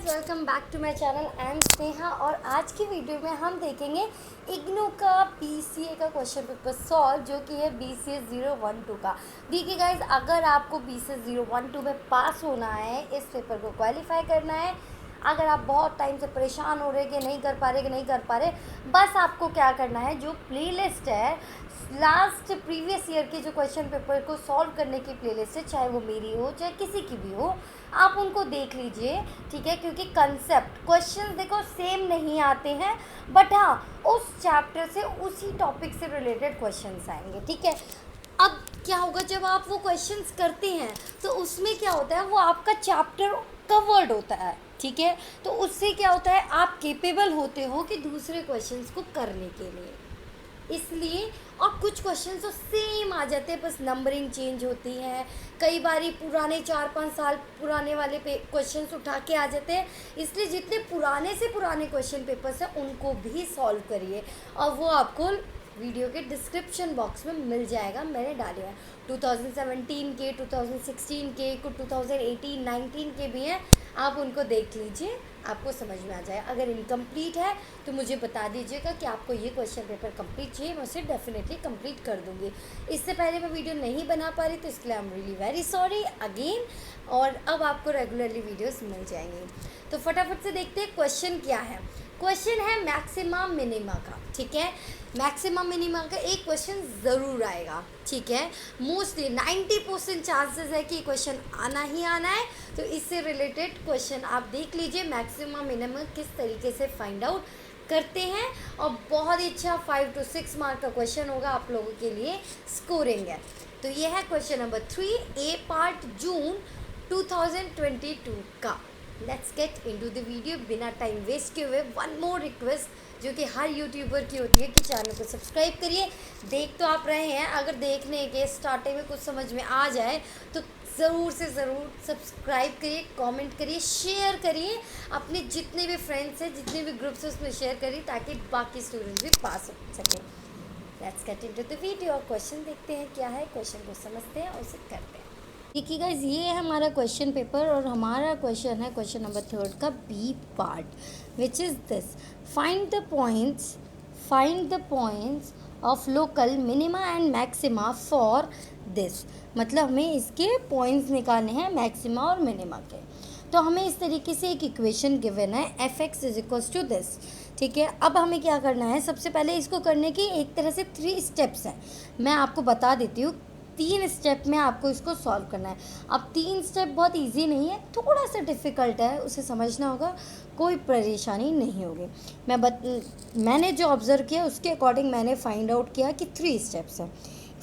Welcome back to my channel. I am Sneha और आज की वीडियो में हम देखेंगे इग्नू का बीसीए का क्वेश्चन पेपर सॉल्व जो कि है बीसीए 012 का। देखिए गाइज, अगर आपको बीसीए 012 में पास होना है, इस पेपर को क्वालिफाई करना है, अगर आप बहुत टाइम से परेशान हो रहे कि नहीं कर पा रहे, बस आपको क्या करना है, जो प्लेलिस्ट है लास्ट प्रीवियस ईयर के जो क्वेश्चन पेपर को सॉल्व करने की प्लेलिस्ट है, चाहे वो मेरी हो चाहे किसी की भी हो, आप उनको देख लीजिए। ठीक है, क्योंकि कंसेप्ट क्वेश्चन देखो सेम नहीं आते हैं, बट हाँ उस चैप्टर से उसी टॉपिक से रिलेटेड क्वेश्चंस आएंगे। ठीक है, अब क्या होगा जब आप वो क्वेश्चंस करते हैं तो उसमें क्या होता है, वो आपका चैप्टर कवर्ड होता है। ठीक है, तो उससे क्या होता है, आप केपेबल होते हो कि दूसरे क्वेश्चंस को करने के लिए, इसलिए। और कुछ क्वेश्चन तो सेम आ जाते हैं, बस नंबरिंग चेंज होती है। कई बारी पुराने 4-5 साल पुराने वाले क्वेश्चंस उठा के आ जाते हैं, इसलिए जितने पुराने से पुराने क्वेश्चन पेपर्स हैं उनको भी सॉल्व करिए, और वो आपको वीडियो के डिस्क्रिप्शन बॉक्स में मिल जाएगा। मैंने डाले हैं 2017 के, 2016 के, कुछ 2018-19 के भी हैं, आप उनको देख लीजिए, आपको समझ में आ जाए। अगर इनकम्प्लीट है तो मुझे बता दीजिएगा कि आपको ये क्वेश्चन पेपर कंप्लीट चाहिए, मैं उसे डेफिनेटली कंप्लीट कर दूँगी। इससे पहले मैं वीडियो नहीं बना पा रही तो इसके लिए I am really very sorry again, और अब आपको रेगुलरली वीडियोस मिल जाएंगी। तो फटाफट से देखते हैं क्वेश्चन क्या है। क्वेश्चन है मैक्सिमा मिनिमा का। ठीक है, मैक्सिमम मिनिमा का एक क्वेश्चन ज़रूर आएगा। ठीक है, मोस्टली 90% चांसेस है कि क्वेश्चन आना ही आना है, तो इससे रिलेटेड क्वेश्चन आप देख लीजिए। मैक्सिमम मिनिमम किस तरीके से फाइंड आउट करते हैं, और बहुत ही अच्छा 5 to 6 मार्क का क्वेश्चन होगा आप लोगों के लिए, स्कोरिंग है। तो ये है क्वेश्चन नंबर 3, ए पार्ट, जून 2022 का। Let's get into the video बिना टाइम वेस्ट किए हुए। वन मोर रिक्वेस्ट जो कि हर यूट्यूबर की होती है कि चैनल को सब्सक्राइब करिए। देख तो आप रहे हैं, अगर देखने के स्टार्टिंग में कुछ समझ में आ जाए तो ज़रूर से ज़रूर सब्सक्राइब करिए, कमेंट करिए, शेयर करिए, अपने जितने भी फ्रेंड्स हैं, जितने भी ग्रुप्स हैं उसमें शेयर करिए, ताकि बाकी स्टूडेंट्स भी पास हो सकें। Let's get into the video और क्वेश्चन देखते हैं क्या है, क्वेश्चन को समझते हैं और उसे करते हैं। देखिए गाइस, ये है हमारा क्वेश्चन पेपर, और हमारा क्वेश्चन है क्वेश्चन नंबर 3 का B part, which is this: find the points of local minima and maxima for this. मतलब हमें इसके पॉइंट्स निकालने हैं मैक्सिमा और मिनिमा के। तो हमें इस तरीके से एक इक्वेशन गिवन है, F X is equals to this. ठीक है, अब हमें क्या करना है, सबसे पहले इसको करने की एक तरह से 3 स्टेप्स हैं, मैं आपको बता देती हूँ। 3 स्टेप में आपको इसको सॉल्व करना है। अब 3 स्टेप बहुत इजी नहीं है, थोड़ा सा डिफ़िकल्ट है, उसे समझना होगा, कोई परेशानी नहीं होगी। मैंने जो ऑब्ज़र्व किया उसके अकॉर्डिंग मैंने फाइंड आउट किया कि 3 स्टेप्स हैं।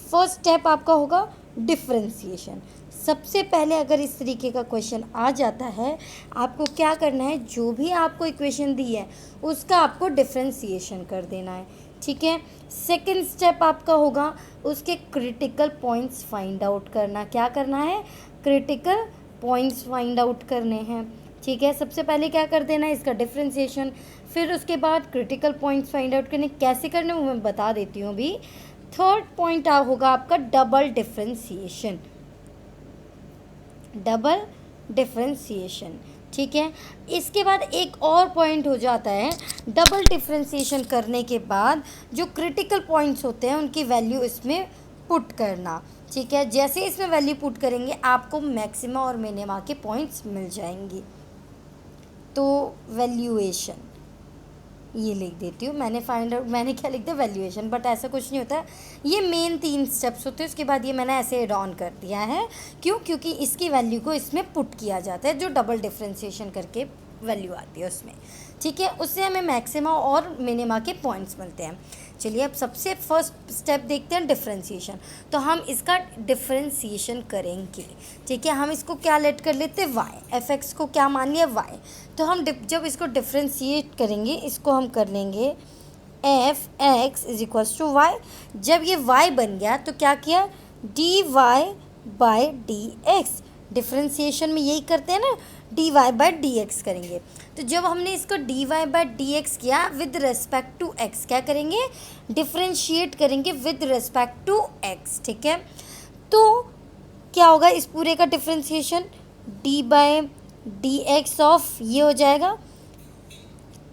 फर्स्ट स्टेप आपका होगा डिफ्रेंसीशन। सबसे पहले अगर इस तरीके का क्वेश्चन आ जाता है, आपको क्या करना है, जो भी आपको इक्वेशन दी है उसका आपको डिफ्रेंसीशन कर देना है। ठीक है, सेकंड स्टेप आपका होगा उसके क्रिटिकल पॉइंट्स फाइंड आउट करना। क्या करना है, क्रिटिकल पॉइंट्स फाइंड आउट करने हैं। ठीक है, सबसे पहले क्या कर देना है, इसका डिफ्रेंसीशन, फिर उसके बाद क्रिटिकल पॉइंट्स फाइंड आउट करने। कैसे करने वो मैं बता देती हूँ अभी। थर्ड पॉइंट होगा आपका डबल डिफ्रेंसीशन। ठीक है, इसके बाद एक और पॉइंट हो जाता है, डबल डिफ्रेंसीशन करने के बाद जो क्रिटिकल पॉइंट्स होते हैं उनकी वैल्यू इसमें पुट करना। ठीक है, जैसे इसमें वैल्यू पुट करेंगे आपको मैक्सिमा और मिनिमा के पॉइंट्स मिल जाएंगी। तो वैल्यूएशन ये लिख देती हूँ, मैंने क्या लिख दिया, वैल्यूएशन, बट ऐसा कुछ नहीं होता है। ये मेन 3 स्टेप्स होते हैं, उसके बाद ये मैंने ऐसे एड ऑन कर दिया है। क्यों? क्योंकि इसकी वैल्यू को इसमें पुट किया जाता है, जो डबल डिफ्रेंसीशन करके वैल्यू आती है उसमें। ठीक है, उससे हमें मैक्सिमा और मिनिमा के पॉइंट्स मिलते हैं। चलिए अब सबसे फर्स्ट स्टेप देखते हैं डिफ्रेंसीशन। तो हम इसका डिफ्रेंसीशन करेंगे। ठीक है, हम इसको क्या लेट कर लेते हैं, वाई, एफ एक्स को क्या मान लिया, वाई। तो हम जब इसको डिफ्रेंशिएट करेंगे, इसको हम कर लेंगे F X is equals to Y. जब ये वाई बन गया तो क्या किया, D Y by D X. Differentiation में यही करते हैं ना, D Y by D X करेंगे। तो जब हमने इसको D Y by D X किया विद रिस्पेक्ट टू एक्स, क्या करेंगे, डिफ्रेंशिएट करेंगे विद रिस्पेक्ट टू एक्स। ठीक है, तो क्या होगा इस पूरे का differentiation, D by D x of ये हो जाएगा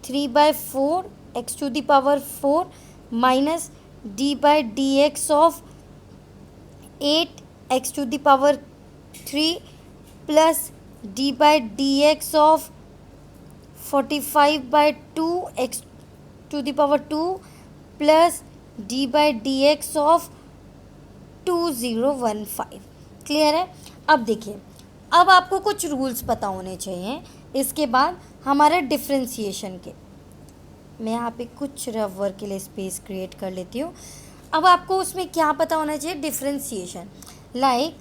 3/4 X to the power 4 minus d/dx of 8 X to the power 3 plus d/dx of 45/2 X to the power 2 plus d/dx of 2015। Clear है। अब देखिए, अब आपको कुछ रूल्स पता होने चाहिए। इसके बाद हमारे डिफ्रेंसिएशन के, मैं यहाँ पे कुछ रफ वर्क के लिए स्पेस क्रिएट कर लेती हूँ। अब आपको उसमें क्या पता होना चाहिए, डिफ्रेंसिएशन। लाइक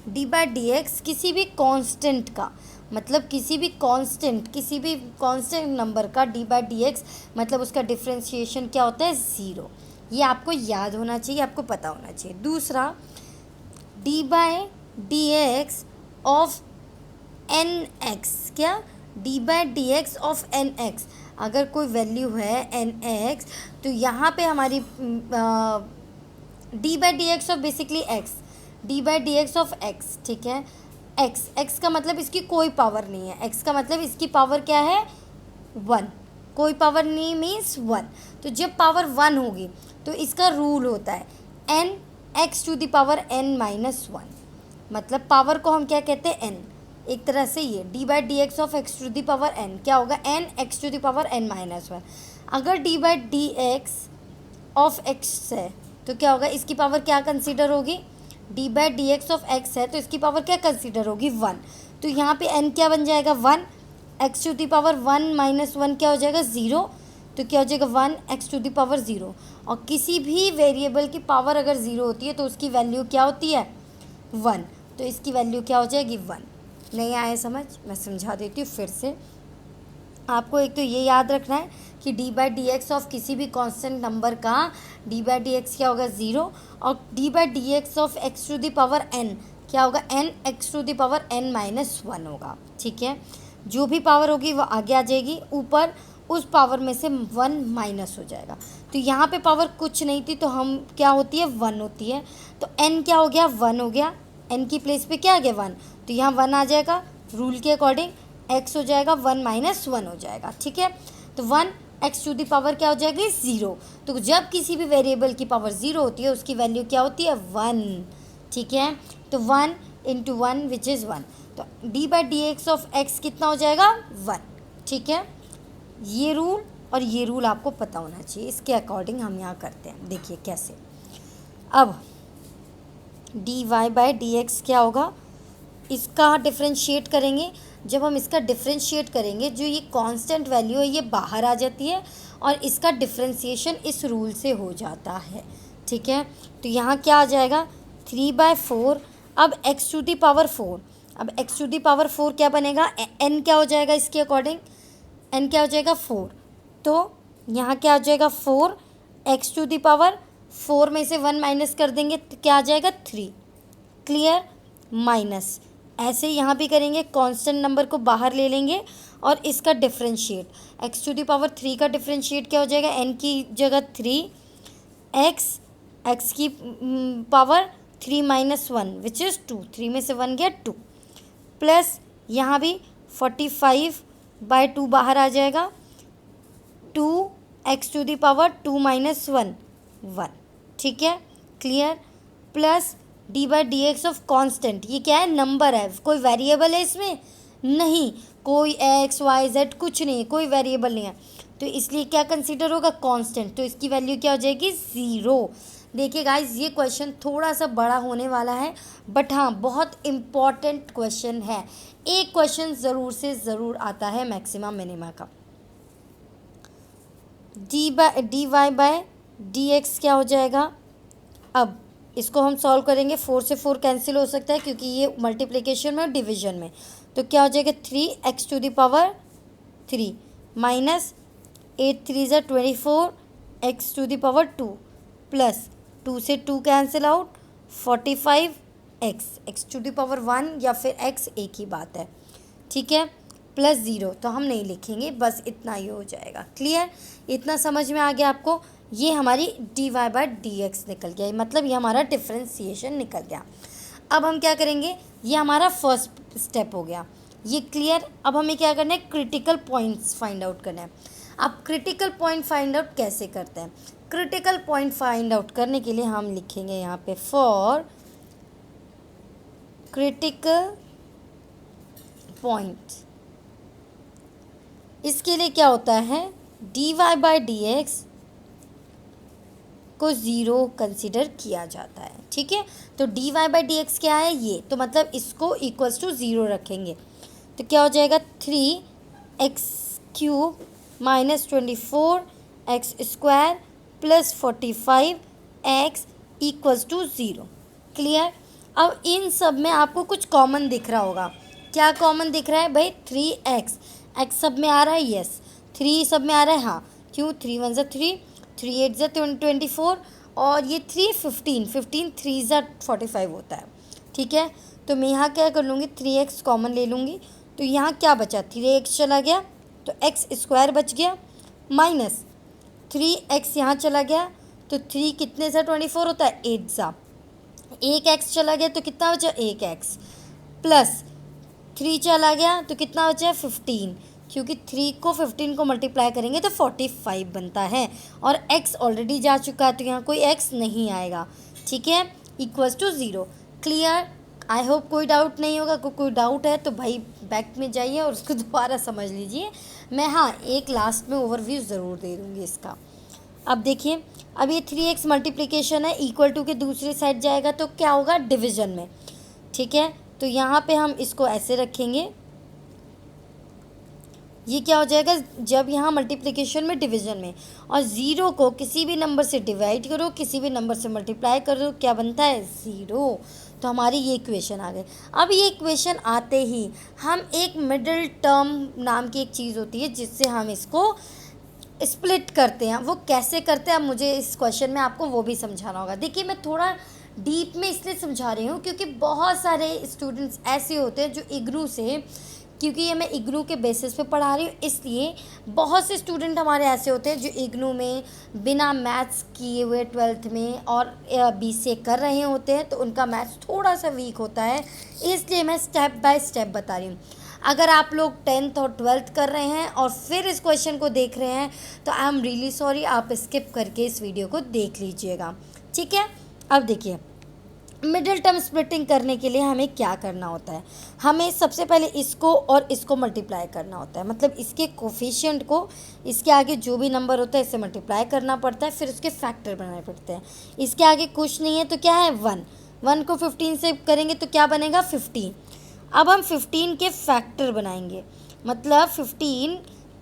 d/dx किसी भी कांस्टेंट का, मतलब किसी भी कांस्टेंट नंबर का d/dx मतलब उसका डिफ्रेंसिएशन क्या होता है, 0। ये आपको याद होना चाहिए, आपको पता होना चाहिए। दूसरा, d/dx ऑफ nx, क्या d/dx ऑफ nx, अगर कोई वैल्यू है nx तो यहाँ पे हमारी d/dx of basically x, d/dx of x, ठीक है। x का मतलब इसकी कोई पावर नहीं है, x का मतलब इसकी पावर क्या है, 1। कोई पावर नहीं मीन्स 1। तो जब पावर 1 होगी तो इसका रूल होता है n x to the power n minus 1, मतलब पावर को हम क्या कहते हैं, n। एक तरह से ये d/dx of x to the power n क्या होगा, n x to the power n minus 1। अगर d/dx ऑफ x है तो क्या होगा, इसकी पावर क्या कंसीडर होगी, d/dx ऑफ x है तो इसकी पावर क्या कंसीडर होगी, 1। तो यहाँ पे n क्या बन जाएगा, 1। x to the power 1 minus 1 क्या हो जाएगा, 0। तो क्या हो जाएगा, 1 x टू द पावर 0। और किसी भी वेरिएबल की पावर अगर 0 होती है तो उसकी वैल्यू क्या होती है, 1। तो इसकी वैल्यू क्या हो जाएगी, 1। नहीं आया समझ, मैं समझा देती हूँ फिर से। आपको एक तो ये याद रखना है कि d/dx ऑफ किसी भी कांस्टेंट नंबर का d/dx क्या होगा, 0। और d/dx of x to the power n क्या होगा, n x to the power n minus 1 होगा, ठीक है। जो भी पावर होगी वो आगे आ जाएगी, ऊपर उस पावर में से 1 माइनस हो जाएगा। तो यहाँ पे पावर कुछ नहीं थी तो हम क्या होती है, 1 होती है। तो n क्या हो गया, 1 हो गया। n की प्लेस पे क्या आ गया, 1। तो यहाँ 1 आ जाएगा, रूल के अकॉर्डिंग x हो जाएगा 1 माइनस 1 हो जाएगा, ठीक है। तो 1 x टू द पावर क्या हो जाएगी, 0। तो जब किसी भी वेरिएबल की पावर 0 होती है उसकी वैल्यू क्या होती है, 1, ठीक है। तो 1 इंटू 1 विच इज़ 1। तो d/dx ऑफ x कितना हो जाएगा, 1, ठीक है। ये रूल और ये रूल आपको पता होना चाहिए, इसके अकॉर्डिंग हम यहाँ करते हैं। देखिए कैसे, अब dy/dx क्या होगा, इसका डिफ्रेंशिएट करेंगे। जब हम इसका डिफ्रेंशिएट करेंगे, जो ये कांस्टेंट वैल्यू है ये बाहर आ जाती है और इसका डिफ्रेंशिएशन इस रूल से हो जाता है, ठीक है। तो यहाँ क्या आ जाएगा, 3/4। अब x टू द पावर 4, अब x टू द पावर 4 क्या बनेगा, n क्या हो जाएगा, इसके अकॉर्डिंग n क्या हो जाएगा, 4। तो यहाँ क्या आ जाएगा, 4। x टू द पावर 4 में से 1 माइनस कर देंगे तो क्या आ जाएगा, 3। Clear, minus. ऐसे यहाँ भी करेंगे, कांस्टेंट नंबर को बाहर ले लेंगे और इसका differentiate, x to the power 3 का डिफ्रेंशिएट क्या हो जाएगा, n की जगह 3, x की पावर 3 माइनस 1 विच इज़ 2, 3 में से 1 गया 2, प्लस यहाँ भी 45/2 बाहर आ जाएगा, 2x to the power 2 minus 1, 1, ठीक है। Clear, plus d/dx of constant, ये क्या है, नंबर है, कोई वेरिएबल है इसमें नहीं, कोई x y z कुछ नहीं, कोई वेरिएबल नहीं है, तो इसलिए क्या कंसीडर होगा, कांस्टेंट। तो इसकी वैल्यू क्या हो जाएगी, 0। देखिए गाइज, ये क्वेश्चन थोड़ा सा बड़ा होने वाला है, बट हाँ बहुत इम्पॉर्टेंट क्वेश्चन है। एक क्वेश्चन ज़रूर से ज़रूर आता है मैक्सिमा मिनिमा का। dy/dx क्या हो जाएगा, अब इसको हम सॉल्व करेंगे, 4 से 4 कैंसिल हो सकता है क्योंकि ये मल्टीप्लिकेशन में और डिवीजन में। तो क्या हो जाएगा, 3x to the power 3 minus 8 3 ज़ा 24 x to the power 2 plus 2 से 2 cancel out 45x, x to the power 1 या फिर x एक ही बात है, ठीक है, प्लस 0 तो हम नहीं लिखेंगे, बस इतना ही हो जाएगा। क्लियर, इतना समझ में आ गया आपको। ये हमारी dy/dx निकल गया, मतलब ये हमारा डिफ्रेंसिएशन निकल गया। अब हम क्या करेंगे, ये हमारा फर्स्ट स्टेप हो गया, ये क्लियर। अब हमें क्या करना है, क्रिटिकल पॉइंट्स फाइंड आउट करना है। अब क्रिटिकल पॉइंट फाइंड आउट कैसे करते हैं? क्रिटिकल पॉइंट फाइंड आउट करने के लिए हम लिखेंगे यहाँ पे फॉर क्रिटिकल पॉइंट। इसके लिए क्या होता है, dy बाई डी एक्स को ज़ीरो कंसिडर किया जाता है, ठीक है। तो dy बाई डी एक्स क्या है, ये तो मतलब इसको इक्वल्स टू ज़ीरो रखेंगे, तो क्या हो जाएगा 3x³ minus 24x² plus 45x equals to zero, clear. अब इन सब में आपको कुछ कॉमन दिख रहा होगा, क्या कॉमन दिख रहा है भाई, 3x, x सब में आ रहा है, यस 3 सब में आ रहा है, हाँ क्यों, 3 1 ज़ा 3, 3 8 ज़ा 24 और ये 3 15, 15 3 ज़ा 45 होता है, ठीक है। तो मैं यहाँ क्या कर लूँगी, 3x कॉमन ले लूँगी, तो यहाँ क्या बचा, 3x चला गया तो x² बच गया, माइनस 3x यहाँ चला गया तो 3 कितने सा 24 होता है, 8 सा, 1x चला गया तो कितना बचा, 1x प्लस 3 चला गया तो कितना बचा, 15, क्योंकि 3 को 15 को मल्टीप्लाई करेंगे तो 45 बनता है और x ऑलरेडी जा चुका है तो यहाँ कोई x नहीं आएगा, ठीक है, equals to zero, clear. I hope कोई डाउट नहीं होगा, कोई डाउट है तो भाई बैक में जाइए और उसको दोबारा समझ लीजिए। मैं हाँ एक लास्ट में ओवरव्यू ज़रूर दे दूँगी इसका। अब देखिए, अब ये 3x मल्टीप्लिकेशन है, इक्वल टू के दूसरी साइड जाएगा तो क्या होगा, डिवीज़न में, ठीक है। तो यहाँ पे हम इसको ऐसे रखेंगे, ये क्या हो जाएगा, जब यहाँ मल्टीप्लिकेशन में डिवीज़न में और ज़ीरो को किसी भी नंबर से डिवाइड करो, किसी भी नंबर से मल्टीप्लाई करो, क्या बनता है, ज़ीरो। तो हमारी ये इक्वेशन आ गई। अब ये इक्वेशन आते ही हम एक मिडिल टर्म नाम की एक चीज़ होती है जिससे हम इसको स्प्लिट करते हैं, वो कैसे करते हैं अब मुझे इस क्वेश्चन में आपको वो भी समझाना होगा। देखिए मैं थोड़ा डीप में इसलिए समझा रही हूँ क्योंकि बहुत सारे स्टूडेंट्स ऐसे होते हैं जो इग्नू से, क्योंकि ये मैं इग्नू के बेसिस पे पढ़ा रही हूँ इसलिए बहुत से स्टूडेंट हमारे ऐसे होते हैं जो इग्नू में बिना मैथ्स किए हुए 12th में और BCA कर रहे होते हैं, तो उनका मैथ्स थोड़ा सा वीक होता है, इसलिए मैं स्टेप बाय स्टेप बता रही हूँ। अगर आप लोग 10th और 12th कर रहे हैं और फिर इस क्वेश्चन को देख रहे हैं तो आई एम रियली सॉरी, आप स्किप करके इस वीडियो को देख लीजिएगा, ठीक है। अब देखिए, मिडिल टर्म स्प्लिटिंग करने के लिए हमें क्या करना होता है, हमें सबसे पहले इसको और इसको मल्टीप्लाई करना होता है, मतलब इसके कोफिशिएंट को इसके आगे जो भी नंबर होता है इससे मल्टीप्लाई करना पड़ता है, फिर उसके फैक्टर बनाने पड़ते हैं। इसके आगे कुछ नहीं है तो क्या है, 1 को 15 से करेंगे तो क्या बनेगा, 15। अब हम 15 के फैक्टर बनाएंगे, मतलब 15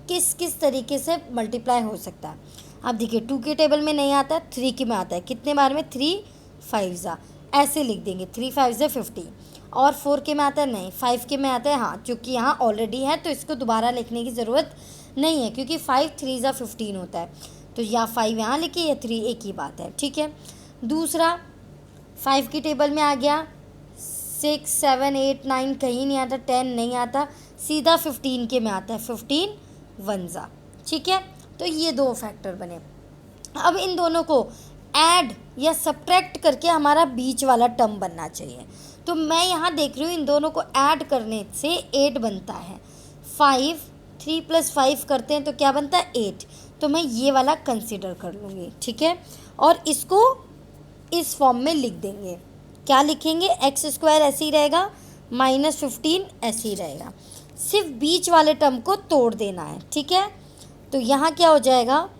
किस किस तरीके से मल्टीप्लाई हो सकता है। अब देखिए 2 के टेबल में नहीं आता, 3 के में आता है, कितने बार में, 3 5 ज़ा, ऐसे लिख देंगे 3 5 ज़ा 50। और 4 के में आता है, नहीं 5 के में आता है, हाँ चूँकि यहाँ ऑलरेडी है तो इसको दोबारा लिखने की ज़रूरत नहीं है क्योंकि 5 3 ज़ा 15 होता है, तो या 5 यहाँ लिखिए या 3, एक ही बात है, ठीक है। दूसरा 5 की टेबल में आ गया, 6 7 8 9 कहीं नहीं आता, 10 नहीं आता, सीधा 15 के में आता है, 15 1 ज़ा, ठीक है। तो ये दो फैक्टर बने। अब इन दोनों को ऐड या सब्ट्रैक्ट करके हमारा बीच वाला टर्म बनना चाहिए, तो मैं यहाँ देख रही हूँ इन दोनों को ऐड करने से 8 बनता है, 5 3 + 5 करते हैं तो क्या बनता है, 8, तो मैं ये वाला कंसिडर कर लूँगी, ठीक है। और इसको इस फॉर्म में लिख देंगे, क्या लिखेंगे, x² ऐसे ही रहेगा, -15 ऐसे ही रहेगा, सिर्फ बीच वाले टर्म को तोड़ देना है, ठीक है। तो यहाँ क्या हो जाएगा,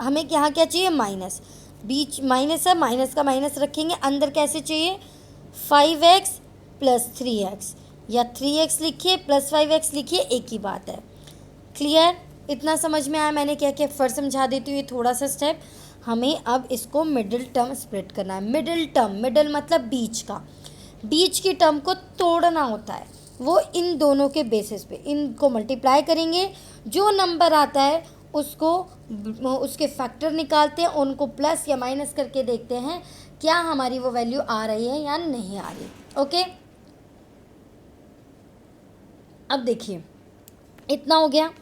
हमें यहाँ क्या चाहिए, माइनस, बीच माइनस है, माइनस का माइनस रखेंगे, अंदर कैसे चाहिए, 5x + 3x, या 3x लिखिए + 5x लिखिए, एक ही बात है, क्लियर। इतना समझ में आया मैंने क्या क्या, फिर समझा देती हूँ ये थोड़ा सा स्टेप। हमें अब इसको मिडिल टर्म स्प्लिट करना है, मिडिल टर्म, मिडिल मतलब बीच का, बीच की टर्म को तोड़ना होता है, वो इन दोनों के बेसिस पे इनको मल्टीप्लाई करेंगे, जो नंबर आता है उसको उसके फैक्टर निकालते हैं, उनको प्लस या माइनस करके देखते हैं क्या हमारी वो वैल्यू आ रही है या नहीं आ रही, ओके। अब देखिए इतना हो गया,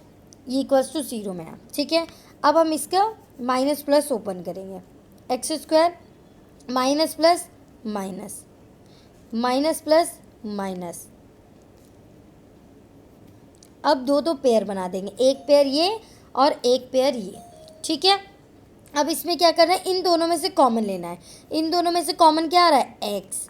ये इक्वल्स टू 0 में है, ठीक है। अब हम इसका माइनस प्लस ओपन करेंगे, x² minus plus minus, minus plus minus. अब दो पेयर बना देंगे, एक पेयर ये और एक पेयर ये, ठीक है। अब इसमें क्या करना है, इन दोनों में से कॉमन लेना है। इन दोनों में से कॉमन क्या आ रहा है, एक्स।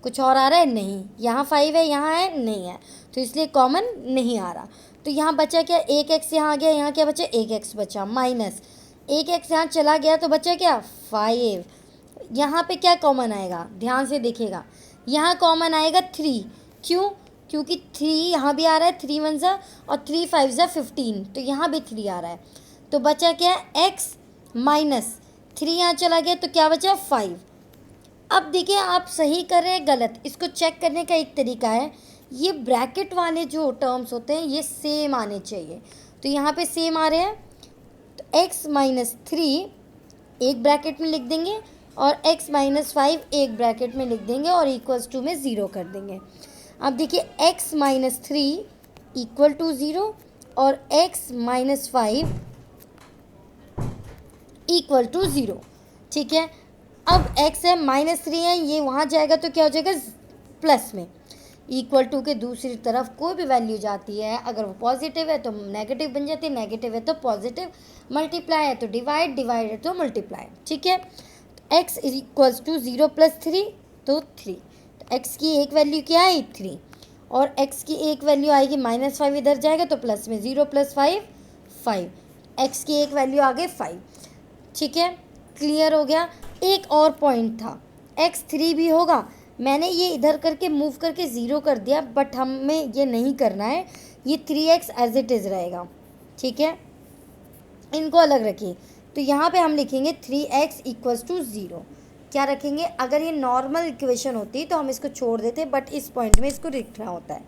कुछ और आ रहा है, नहीं। यहाँ 5 है, यहाँ है, नहीं है, तो इसलिए कॉमन नहीं आ रहा। तो यहाँ बचा क्या, एक एक्स यहाँ आ गया, यहाँ क्या बचा, एक एक्स बचा, माइनस एक एक्स यहाँ चला गया तो बचा क्या, 5। यहाँ पे क्या कॉमन आएगा, ध्यान से देखिएगा, यहाँ कॉमन आएगा 3। क्यों, क्योंकि 3 यहाँ भी आ रहा है, 3 1 ज़ा और 3 5 ज़ा 15, तो यहाँ भी 3 आ रहा है। तो बचा क्या, एक्स माइनस 3 यहाँ चला गया तो क्या बचा, 5। अब देखिए आप सही कर रहे हैं गलत, इसको चेक करने का एक तरीका है, ये ब्रैकेट वाले जो टर्म्स होते हैं ये सेम आने चाहिए। तो यहाँ पे सेम आ रहे हैं, तो x माइनस 3 एक ब्रैकेट में लिख देंगे और x माइनस 5 एक ब्रैकेट में लिख देंगे और इक्वल्स टू में 0 कर देंगे। अब देखिए x माइनस 3 इक्वल टू 0 और x माइनस 5 इक्वल टू 0, ठीक है। अब x है माइनस 3 है, ये वहाँ जाएगा तो क्या हो जाएगा, प्लस में। इक्वल टू के दूसरी तरफ कोई भी वैल्यू जाती है, अगर वो पॉजिटिव है तो नेगेटिव बन जाती है, नेगेटिव है तो पॉजिटिव, मल्टीप्लाई है तो डिवाइड, डिवाइड है तो मल्टीप्लाई, ठीक है। x इक्वल्स टू 0 प्लस 3 तो 3, तो x की एक वैल्यू क्या है, 3, और x की एक वैल्यू आएगी माइनस 5, इधर जाएगा तो प्लस में 0 प्लस 5 5, x की एक वैल्यू आ गई 5, ठीक है। क्लियर हो गया। एक और पॉइंट था, x3 भी होगा, मैंने ये इधर करके मूव करके 0 कर दिया, बट हमें ये नहीं करना है, ये 3x एज इट इज़ रहेगा, ठीक है। इनको अलग रखिए, तो यहाँ पे हम लिखेंगे 3x इक्वल्स टू 0। क्या रखेंगे, अगर ये नॉर्मल इक्वेशन होती तो हम इसको छोड़ देते, बट इस पॉइंट में इसको लिखना होता है,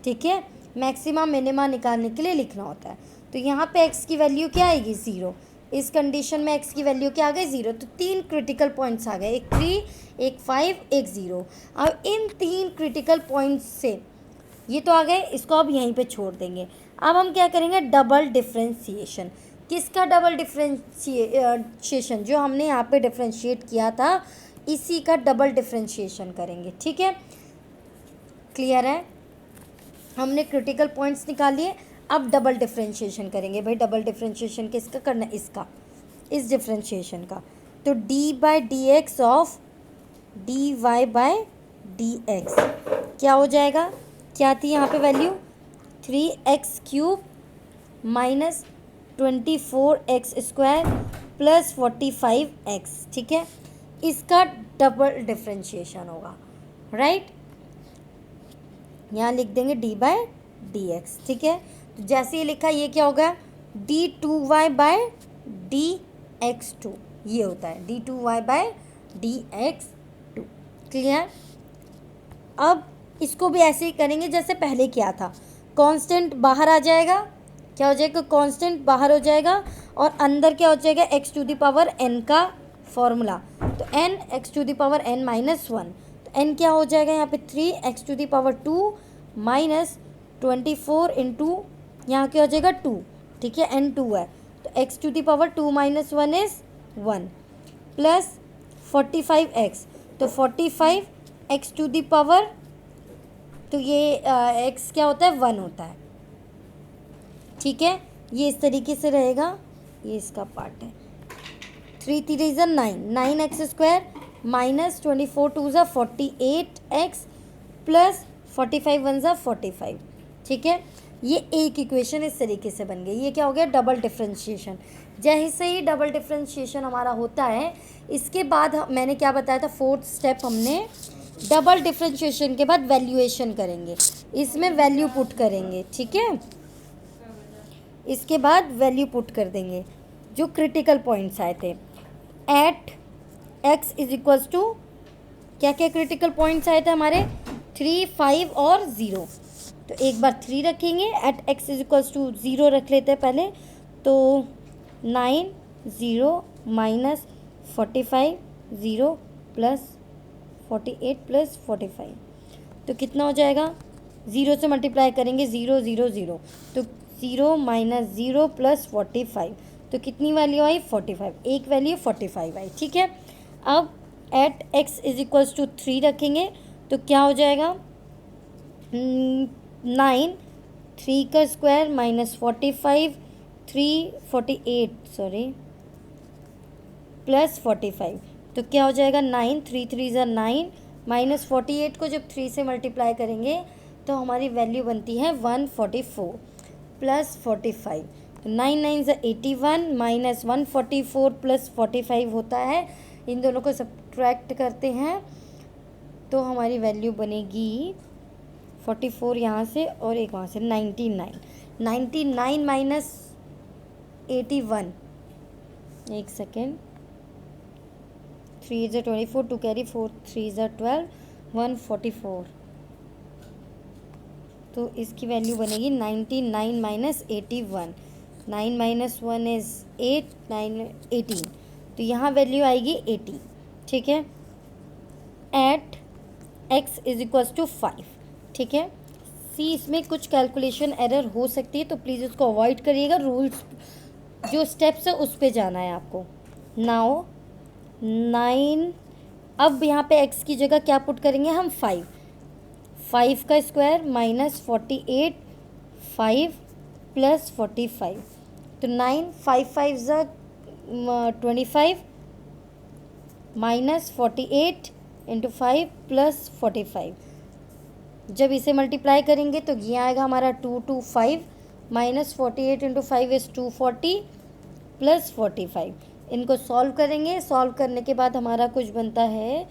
ठीक है। मैक्सिमा मिनिमा निकालने के लिए लिखना होता है। तो यहाँ पे x की वैल्यू क्या आएगी, 0। इस कंडीशन में x की वैल्यू क्या आ गई, 0। तो 3 क्रिटिकल पॉइंट्स आ गए, एक 3, एक 5, एक 0। अब इन 3 क्रिटिकल पॉइंट्स से ये तो आ गए, इसको अब यहीं पे छोड़ देंगे। अब हम क्या करेंगे, डबल डिफ्रेंशिएशन। किसका डबल डिफ्रेंशिएशन, जो हमने यहाँ पे डिफ्रेंशिएट किया था इसी का डबल डिफ्रेंशिएशन करेंगे, ठीक है। क्लियर है, हमने क्रिटिकल पॉइंट्स निकाल लिए, अब डबल डिफ्रेंशिएशन करेंगे। भाई डबल डिफ्रेंशिएशन किसका करना है, इसका, इस डिफ्रेंशिएशन का। तो d by D x of d Y by D x क्या हो जाएगा, क्या थी यहाँ पे value, 3x³ minus 24x² plus 45x, ठीक है। इसका डबल डिफ्रेंशिएशन होगा, राइट। यहाँ लिख देंगे डी बाई डी एक्स, ठीक है। तो जैसे ये लिखा, ये क्या होगा, d2y बाय dx2, ये होता है d2y बाय dx2। क्लियर। अब इसको भी ऐसे ही करेंगे जैसे पहले किया था, कांस्टेंट बाहर आ जाएगा, क्या हो जाएगा, कांस्टेंट बाहर हो जाएगा और अंदर क्या हो जाएगा, x to the power n का फॉर्मूला, तो n x to the power n minus 1, तो n क्या हो जाएगा यहाँ पे 3x to the power 2 minus 24 into यहाँ क्या हो जाएगा 2, ठीक है, n 2 है, तो x to the power 2 minus 1 is 1 plus 45x, तो 45 x टू द पावर, तो ये x क्या होता है, 1 होता है, ठीक है। ये इस तरीके से रहेगा, ये इसका पार्ट है। 3 3 ज़ा 9, 9x² माइनस 24 2 ज़ा 48x प्लस 45 1 ज़ा 45, ठीक है। ये एक इक्वेशन इस तरीके से बन गई। ये क्या हो गया, डबल डिफ्रेंशिएशन। जैसे ही डबल डिफ्रेंशिएशन हमारा होता है, इसके बाद मैंने क्या बताया था, फोर्थ स्टेप हमने डबल डिफ्रेंशिएशन के बाद वैल्यूएशन करेंगे, इसमें वैल्यू पुट करेंगे, ठीक है। इसके बाद वैल्यू पुट कर देंगे जो क्रिटिकल पॉइंट्स आए थे। At x is equals to, क्या क्या क्रिटिकल पॉइंट्स आए थे हमारे, 3 5 और 0, तो एक बार 3 रखेंगे, at x is equals to 0 रख लेते हैं पहले, तो 9 0 माइनस 45 0 प्लस 48 प्लस 45, तो कितना हो जाएगा, 0 से मल्टीप्लाई करेंगे, 0 0 0, तो 0 माइनस 0 प्लस 45, तो कितनी वैल्यू आई, 45, एक वैल्यू 45 आई, ठीक है। अब at x is equals to 3 रखेंगे, तो क्या हो जाएगा 9, 3 का स्क्वायर माइनस 45, 348 सॉरी प्लस 45, तो क्या हो जाएगा 9, 3 3 ज़ा 9 माइनस 48 को जब 3 से मल्टीप्लाई करेंगे तो हमारी वैल्यू बनती है 144 प्लस 45, तो 9 9 ज़ा 81 माइनस 144 प्लस 45 होता है। इन दोनों को सब्ट्रैक्ट करते हैं तो हमारी वैल्यू बनेगी 44 यहाँ से और एक वहाँ से 99 माइनस 81, एक सेकेंड, 3 ज़ा 24, 2 कैरी 4, 3 ज़ा 12, 144, तो इसकी वैल्यू बनेगी 99 माइनस 81, 9 माइनस 1 इज़ 8, 9 18, तो यहाँ वैल्यू आएगी 80, ठीक है, at x is equals to 5, ठीक है। सी इसमें कुछ कैलकुलेशन एरर हो सकती है तो प्लीज़ उसको अवॉइड करिएगा, रूल्स जो स्टेप्स है उस पे जाना है आपको। नाउ 9, अब यहाँ पे x की जगह क्या पुट करेंगे हम 5 का स्क्वायर माइनस 48, 5 प्लस 45, तो 9 5 5 ज़ा 25 माइनस 48 इंटू 5 प्लस 45, जब इसे मल्टीप्लाई करेंगे तो ये आएगा हमारा 225 माइनस 48 इंटू 5 इज़ 240 प्लस 45, इनको सॉल्व करेंगे, सॉल्व करने के बाद हमारा कुछ बनता है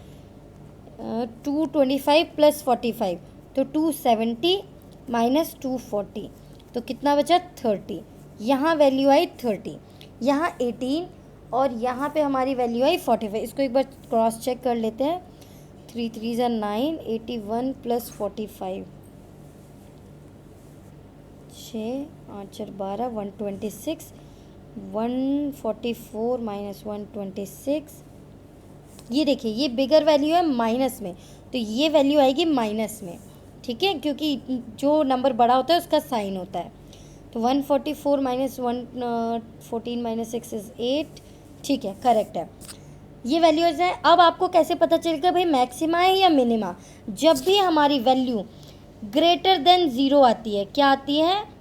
225 प्लस 45, तो 270 माइनस 240, तो कितना बचा 30, यहाँ वैल्यू आई 30, यहाँ 18 और यहाँ पे हमारी वैल्यू आई 45। इसको एक बार क्रॉस चेक कर लेते हैं, 3 3 ज़ा 9, 81 प्लस 45, 6 8 4 12, 126, 144 माइनस 126, ये देखिए ये बिगर वैल्यू है माइनस में, तो ये वैल्यू आएगी माइनस में, ठीक है, क्योंकि जो नंबर बड़ा होता है उसका साइन होता है। तो 144 माइनस 114 माइनस 6 इज़ 8, ठीक है, करेक्ट है। ये वैल्यूज़ हैं। अब आपको कैसे पता चलेगा भाई मैक्सिमा है या मिनिमा? जब भी हमारी वैल्यू ग्रेटर देन ज़ीरो आती है, क्या आती है?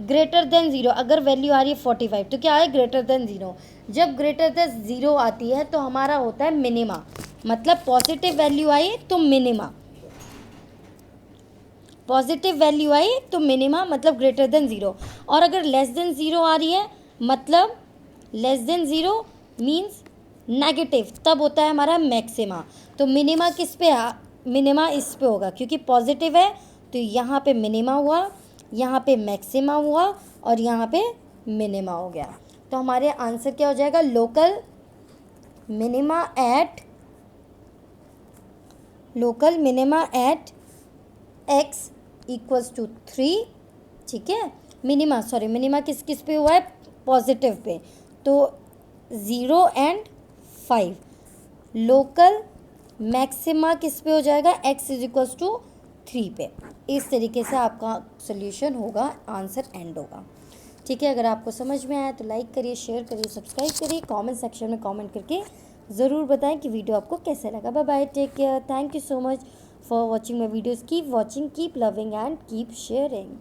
Greater than zero. अगर वैल्यू आ रही है 45 तो क्या है? Greater than zero. जब ग्रेटर देन ज़ीरो आती है तो हमारा होता है मिनिमा, मतलब पॉजिटिव वैल्यू आई तो मिनिमा, पॉजिटिव वैल्यू आई तो मिनिमा मतलब ग्रेटर देन ज़ीरो। और अगर लेस देन ज़ीरो आ रही है मतलब less than zero means negative, तब होता है हमारा मैक्सिमा। तो मिनिमा किस पे? मिनिमा इस पे होगा, क्योंकि पॉजिटिव है तो यहाँ पे मिनिमा हुआ, यहाँ पे मैक्सिमा हुआ और यहाँ पे मिनिमा हो गया। तो हमारे आंसर क्या हो जाएगा? Local minima at x equals to 3, ठीक है। मिनिमा किस किस पे हुआ है? पॉजिटिव पे, तो 0 एंड 5। लोकल मैक्सिमा किस पे हो जाएगा? x इज इक्वल्स टू 3 पे। इस तरीके से आपका सोल्यूशन होगा, आंसर एंड होगा, ठीक है। अगर आपको समझ में आया तो लाइक करिए, शेयर करिए, सब्सक्राइब करिए, कमेंट सेक्शन में कमेंट करके ज़रूर बताएं कि वीडियो आपको कैसा लगा। Bye bye, take care, thank you so much for watching my videos. Keep watching, keep loving and keep sharing.